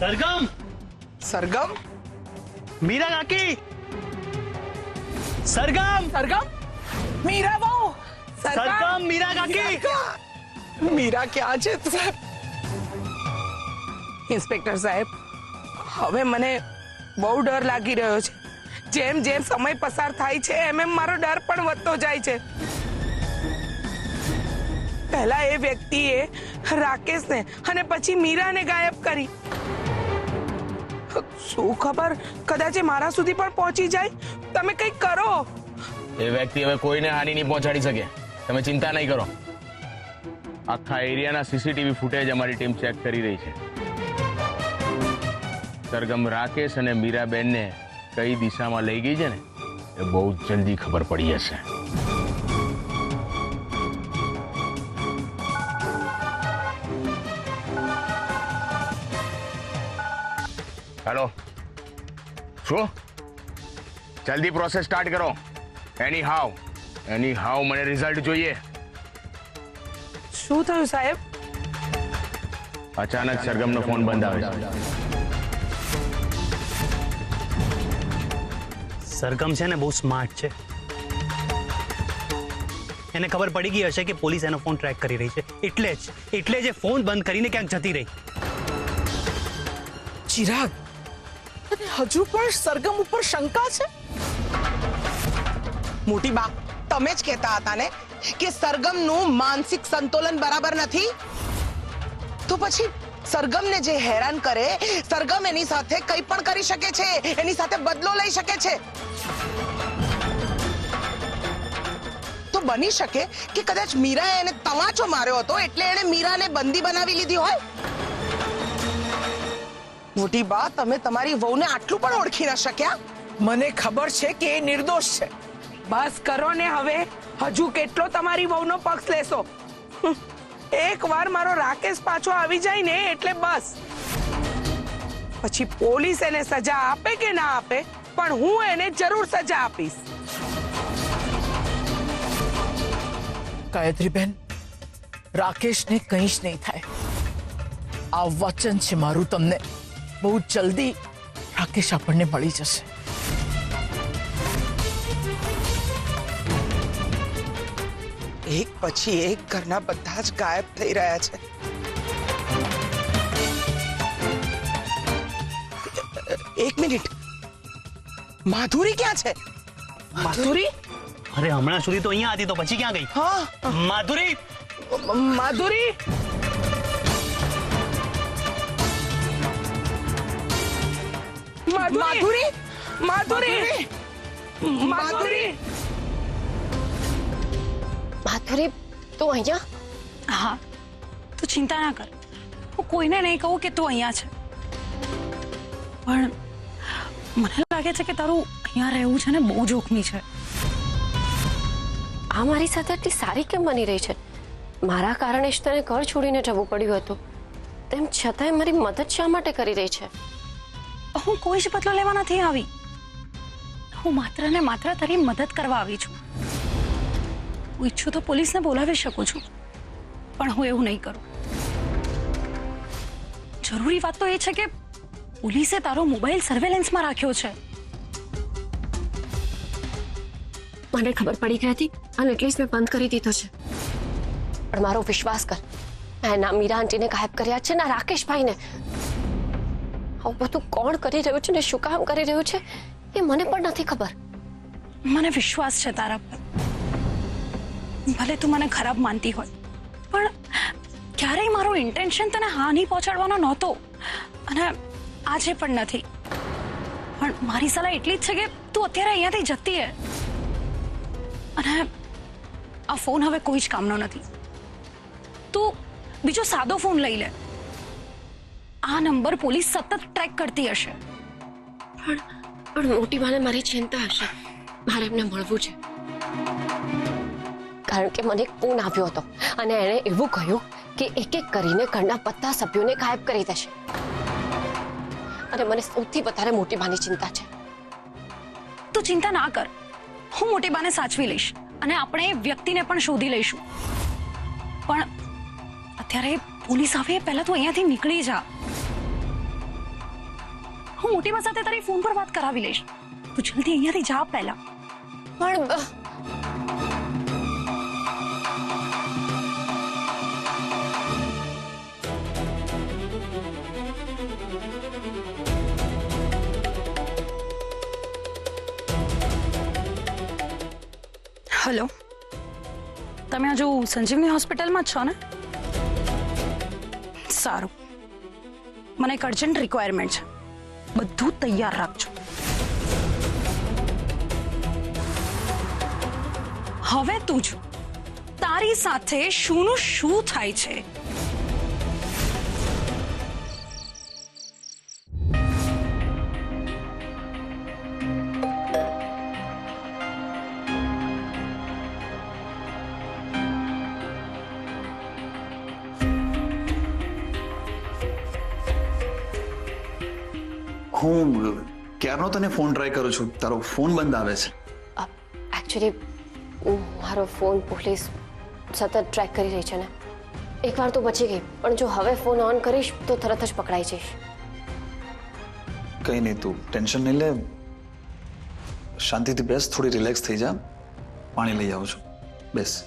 सरगम सरगम मीरा काकी सरगम सरगम मीरा वो सरगम मीरा काकी मीरा क्या છે સાહેબ? ઇન્સ્પેક્ટર સાહેબ, હવે મને બહુ ડર લાગી રહ્યો છે. જેમ જેમ સમય પસાર થાય છે એમ એમ મારો ડર પણ વધતો જાય છે. પહેલા એ વ્યક્તિએ રાકેશને અને પછી મીરાને ગાયબ કરી. શું ખબર, કદાચ એ મારા સુધી પણ પહોંચી જાય. તમે કંઈક કરો. એ વ્યક્તિ હવે કોઈને હાનિ નહીં પહોંચાડી શકે. તમે ચિંતા નહીં કરો. આખા એરિયાના સીસીટીવી ફૂટેજ અમારી ટીમ ચેક કરી રહી છે. સરગમ રાકેશ અને મીરાબેનને કઈ દિશામાં લઈ ગઈ છે ને એ બહુ જલ્દી ખબર પડી જશે. હેલો, શું? જલ્દી પ્રોસેસ સ્ટાર્ટ કરો. એની હાવ મને રિઝલ્ટ જોઈએ. શું થયું સાહેબ? અચાનક સરગમનો ફોન બંધ આવે છે. સરગમ છે ને બહુ સ્માર્ટ છે. એને ખબર પડી ગઈ હશે કે પોલીસ એનો ફોન ટ્રેક કરી રહી છે, એટલે જ ફોન બંધ કરીને ક્યાંક જતી રહી. ચિરાગ, હજુ પણ સરગમ ઉપર શંકા છે? મોટી બા, તમે જ કહેતા હતા ને કે સરગમનું માનસિક સંતુલન બરાબર નથી. તો પછી સરગમને જે હેરાન કરે, સરગમ એની સાથે કંઈ પણ કરી શકે છે, એની સાથે બદલો લઈ શકે છે. તો બની શકે કે કદાચ મીરાએ એને તમાચો માર્યો હતો એટલે એણે મીરાને બંદી બનાવી લીધી હોય. મોટી બા, તમે તમારી વહુને આટલું પણ ઓળખી ન શક્યા? મને ખબર છે કે એ નિર્દોષ છે. બસ કરો ને હવે. હજુ કેટલો તમારી વહુનો પક્ષ લેશો? એકવાર મારો રાકેશ પાછો આવી જાય ને એટલે બસ. પછી પોલીસ એને સજા આપે કે ના આપે, પણ હું એને જરૂર સજા આપીશ. ગાયત્રીબેન, રાકેશને કંઈ જ નહીં થાય. આ વચન છે મારું તમને. બહુ જલ્દી રાકેશ આપણને મળી જશે. એક પછી એક ઘરના બધા જ ગાયબ થઈ રહ્યા છે. એક મિનિટ, માધુરી ક્યાં છે? માધુરી? અરે હમણાં સુધી તો અહીંયા હતી, તો પછી ક્યાં ગઈ? હા, માધુરી, માધુરી. માધુરી, માધુરી, માધુરી. માધુરી, તું અહીંયા? હા, તું ચિંતા ના કર. હું કોઈને નહીં કહું કે તું અહીંયા છે. પણ મને લાગે છે કે તારું અહીંયા રહેવું છે ને બહુ જોખમી છે. આ મારી સાથે આટલી સારી કેમ બની રહી છે? મારા કારણે જ તને ઘર છોડીને જવું પડ્યું હતું. તેમ છતાંય મારી મદદ શા માટે કરી રહી છે? હું કોઈ જ બદલો લેવા નથી આવી. હું માત્ર ને માત્ર તારી મદદ કરવા આવી છું. હું ઈચ્છું તો પોલીસને બોલાવી શકું છું, પણ હું એવું નહીં કરું. જરૂરી વાત તો એ છે કે પોલીસે તારો મોબાઈલ સર્વેલન્સમાં રાખ્યો છે. મને ખબર પડી ગઈ હતી અને એટલે જ મેં બંધ કરી દીધો છે. પણ મારો વિશ્વાસ કર, મેં ના મીરા આંટીને ગાયબ કર્યા છે, ના રાકેશભાઈને. આવું બધું કોણ કરી રહ્યું છે ને શું કામ કરી રહ્યું છે એ મને પણ નથી ખબર. મને વિશ્વાસ છે તારા પર. ભલે તું મને ખરાબ માનતી હોય, પણ ક્યારેય મારો ઇન્ટેન્શન તને હાનિ પહોંચાડવાનો નહોતો અને આજે પણ નથી. પણ મારી સલાહ એટલી જ છે કે તું અત્યારે અહીંયાથી જતી રહે. અને આ ફોન હવે કોઈ જ કામનો નથી. તું બીજો સાદો ફોન લઈ લે. આ નંબર પોલીસ સતત ટ્રેક કરતી હશે. પણ મોટી માને મારી ચિંતા હશે. મારે એમને મળવું છે. કારણ કે મને એક ફોન આવ્યો હતો અને એણે એવું કહ્યું કે એક એક કરીને ઘરના બધા સભ્યોને ગાયબ કરી દેશે. અને મને સૌથી વધારે મોટી માની ચિંતા છે. તું ચિંતા ના કર. હું મોટી બાને સાચવી લઈશ અને આપણે એ વ્યક્તિને પણ શોધી લઈશું. પણ અત્યારે પોલીસ આવે પહેલા તું અહીંયાથી નીકળી જા. હું મોટી બા સાથે તારી ફોન પર વાત કરાવી લઈશ. તું જલ્દી અહીંયાથી જા પહેલા. પણ હેલો, તમે હજુ સંજીવની હોસ્પિટલમાં જ છો ને? સારું, મને એક અર્જન્ટ રિક્વાયરમેન્ટ છે. બધું તૈયાર રાખજો. હવે તું જ તારી સાથે શુંનું શું થાય છે? હું ક્યારનો તને ફોન ટ્રાય કરું છું, તારો ફોન બંધ આવે છે. એકચ્યુઅલી મારો ફોન પોલીસ સતત ટ્રેક કરી રહી છે ને. એકવાર તો બચી ગઈ, પણ જો હવે ફોન ઓન કરીશ તો તરત જ પકડાઈ જઈશ. કઈ નહીં, તું ટેન્શન નહીં લે, શાંતિથી બેસ, થોડી રિલેક્સ થઈ જા. પાણી લઈ આવું છું, બેસ.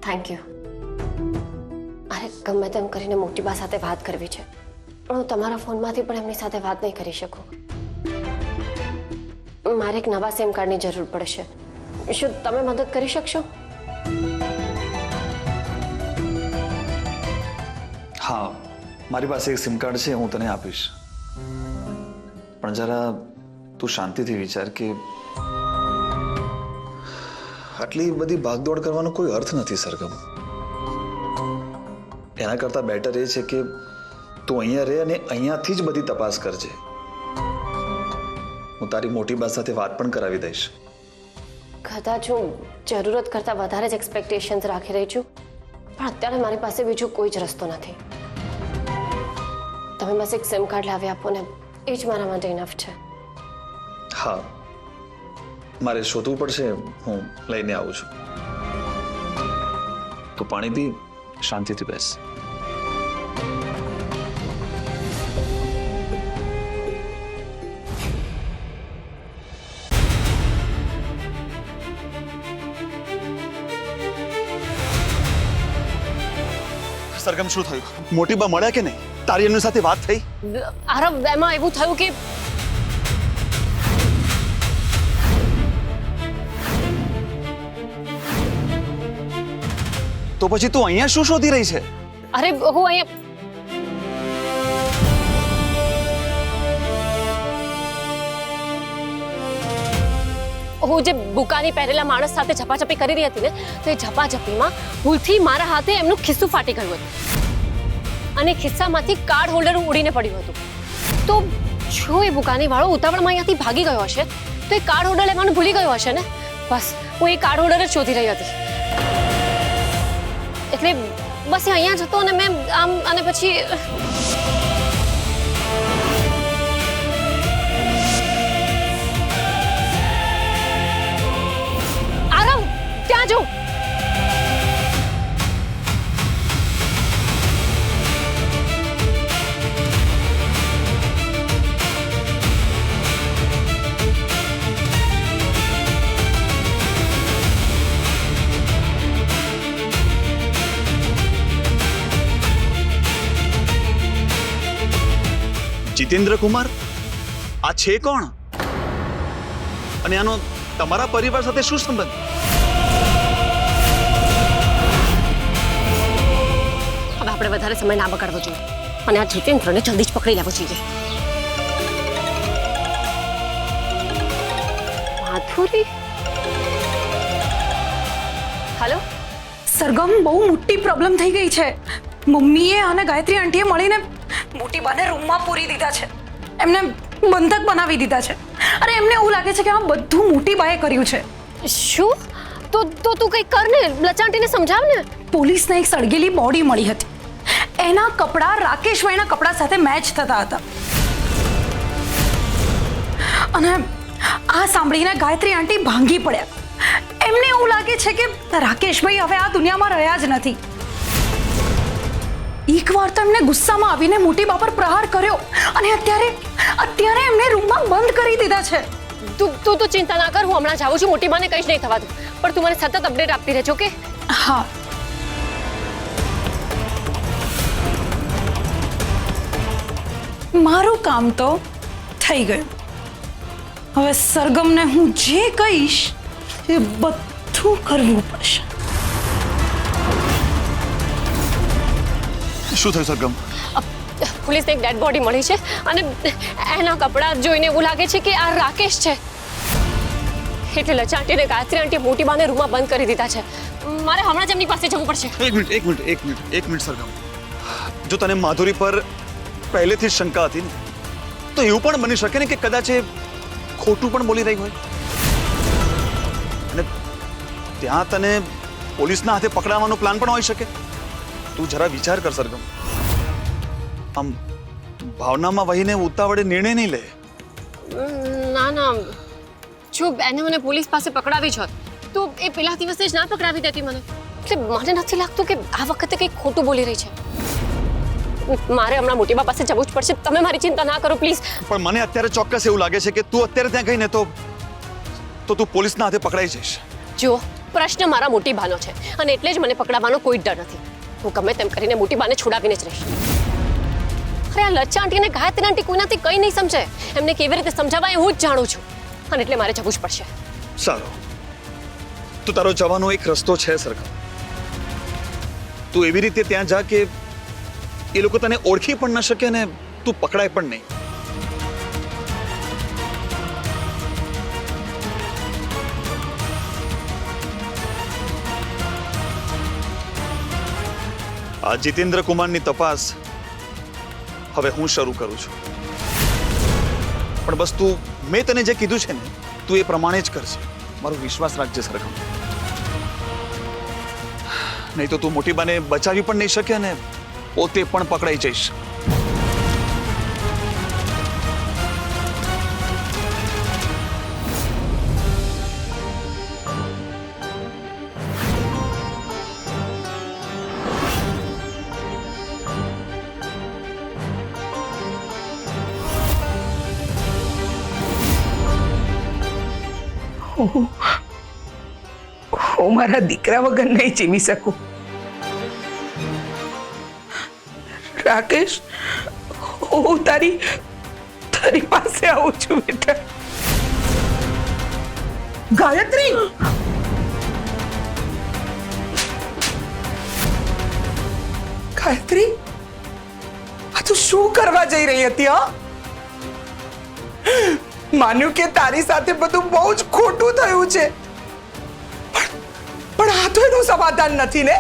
Thank you. અરે ગમે તેમ કરીને મોટી બા સાથે વાત કરવી છે, પણ હું તમારા ફોનમાંથી પણ એમની સાથે વાત નહીં કરી શકું. મારે એક નવા સિમ કાર્ડની જરૂર પડશે. શું તમે મદદ કરી શકશો? હા, મારી પાસે એક સિમ કાર્ડ છે, હું તને આપીશ. પણ જરા તું શાંતિથી વિચાર કે આટલી બધી ભાગદોડ કરવાનો કોઈ અર્થ નથી સરગમ. એના કરતા બેટર એ છે કે તું અહીંયા રહે અને અહીંયાથી જ બધી તપાસ કરજે. હું તારી મોટી બા સાથે વાત પણ કરાવી દઈશ. કદાચ હું જરૂરત કરતા વધારે જ એક્સપેક્ટેશન્સ રાખી રહી છું, પણ અત્યારે મારી પાસે બીજો કોઈ જ રસ્તો નથી. તમે બસ એક સિમ કાર્ડ લાવી આપો ને, એ જ મારા માટે ઇનફ છે. હા, મારે શોધવું પડશે, હું લઈને આવું છું. તું પાણી પી, શાંતિથી બેસ. સરગમ, શું થયું? મોટી બા મળ્યા કે નહીં? તારી એમની સાથે વાત થઈ? આરવ, એમાં એવું થયું કે તો પછી તું અહીંયા શું શોધી રહી છે? અરે હું અહીંયા હું જે બુકાની પહેરેલા માણસ સાથે ઝપાઝપી કરી રહી હતી ને, તો એ ઝપાઝપીમાં ભૂલથી મારા હાથે એમનું ખિસ્સું ફાટી ગયું હતું અને ખિસ્સામાંથી કાર્ડ હોલ્ડર ઉડીને પડ્યું હતું. તો જો એ બુકાની વાળો ઉતાવળમાં અહીંયાથી ભાગી ગયો હશે તો એ કાર્ડ હોલ્ડર લેવાનું ભૂલી ગયો હશે ને. બસ હું એ કાર્ડ હોલ્ડર જ શોધી રહી હતી. એટલે બસ એ અહીંયા જ હતો અને મેં આમ અને પછી આરવ, ત્યાં જો. જીતેન્દ્ર કુમાર, આ છે કોણ? અને આનો તમારા પરિવાર સાથે શું સંબંધ? હવે આપણે વધારે સમય ના બગાડવો જોઈએ અને આ જીતેન્દ્રને જલ્દી જ પકડી લેવો જોઈએ. માધુરી, હેલો. સરગમ, બહુ મોટી પ્રોબ્લેમ થઈ ગઈ છે. મમ્મીએ અને ગાયત્રી આંટીએ મળીને મોટી બાને રૂમમાં પૂરી દીધા છે. એમને બંધક બનાવી દીધા છે. અરે એમને એવું લાગે છે કે આ બધું મોટી બાએ કર્યું છે. શું? તો તું કંઈક કર ને, લચાંટીને સમજાવ ને. પોલીસને એક સળગેલી બોડી મળી હતી. એના કપડાં રાકેશભાઈના કપડા સાથે મેચ થતા હતા. અને આ સાંભળીને ગાયત્રી આંટી ભાંગી પડ્યા. એમને એવું લાગે છે કે રાકેશભાઈ હવે આ દુનિયામાં રહ્યા જ નથી. એકવાર તો એમને ગુસ્સામાં આવીને મોટી બા પર પ્રહાર કર્યો અને અત્યારે એમને રૂમમાં બંધ કરી દીધા છે. તું તો ચિંતા ના કર, હું હમણાં જાઉં છું. મોટી બાને કંઈ જ નહીં થવા દઉં, પણ તું મને સતત અપડેટ આપતી રહેજો, ઓકે? હા. મારું કામ તો થઈ ગયું. હવે સરગમને હું જે કહીશ એ બધું કરવું પડશે. શું થયું સરગમ? પોલીસને એક ડેડ બોડી મળી છે અને એના કપડાં જોઈને એવું લાગે છે કે આ રાકેશ છે. એટલે લચા આંટી અને ગાયત્રી આંટી મોટી બાને રૂમમાં બંધ કરી દીધા છે. મારે હમણાં જ એમની પાસે જવું પડશે. એક મિનિટ સરગમ. જો તને માધુરી પર પહેલેથી જ શંકા હતી ને, તો એવું પણ બની શકે ને કે કદાચ એ ખોટું પણ બોલી રહી હોય અને ત્યાં તને પોલીસના હાથે પકડાવવાનો પ્લાન પણ હોઈ શકે. તું જરા વિચાર કર સરગમ. આમ ભાવનામાં વહીને ઉતાવળે નિર્ણય નહીં લે. ના, જો એને મને પોલીસ પાસે પકડાવી જ હોત તો એ પેલા દિવસે જ ના પકડાવી દેતી મને. એટલે મને નથી લાગતું કે આ વખતે કંઈક ખોટું બોલી રહી છે. મારે હમણાં મોટી બા પાસે જવું જ પડશે. તમે મારી ચિંતા ના કરો પ્લીઝ. પણ મને અત્યારે ચોક્કસ એવું લાગે છે કે તું અત્યારે ત્યાં ગઈ ને તો તું પોલીસના હાથે પકડાઈ જઈશ. જો પ્રશ્ન મારા મોટી બાનો છે અને એટલે જ મને પકડાવવાનો કોઈ ડર નથી. હું ગમે તેમ કરીને મોટી બાને છોડાવીને જ રહીશ. અરે આ લચ્ચા આંટી અને ગાયત્રી આંટી કોઈનાથી કંઈ નહીં સમજે. એમને કેવી રીતે સમજાવાય હું જ જાણું છું અને એટલે મારે જવું જ પડશે. સારું, તો તારો જવાનો એક રસ્તો છે સરગમ. તું એવી રીતે ત્યાં જા કે એ લોકો તને ઓળખી પણ ન શકે ને તું પકડાય પણ નહીં. આ જીતેન્દ્ર કુમારની તપાસ હવે હું શરૂ કરું છું. પણ બસ તું મેં તને જે કીધું છે ને તું એ પ્રમાણે જ કરશે. મારો વિશ્વાસ રાખજે સરગમ. નહીં તો તું મોટી બાને બચાવી પણ નહીં શકે અને પોતે પણ પકડાઈ જઈશ. હું મારા દીકરા વગર નહીં જીવી શકું. રાકેશ, હું તારી પાસે આવું છું બેટા. ગાયત્રી, ગાયત્રી, આ તું શું કરવા જઈ રહી હતી? હા, માન્યું કે તારી સાથે બધું બહુ જ ખોટું થયું છે, પણ આ તો એનું સમાધાન નથી ને.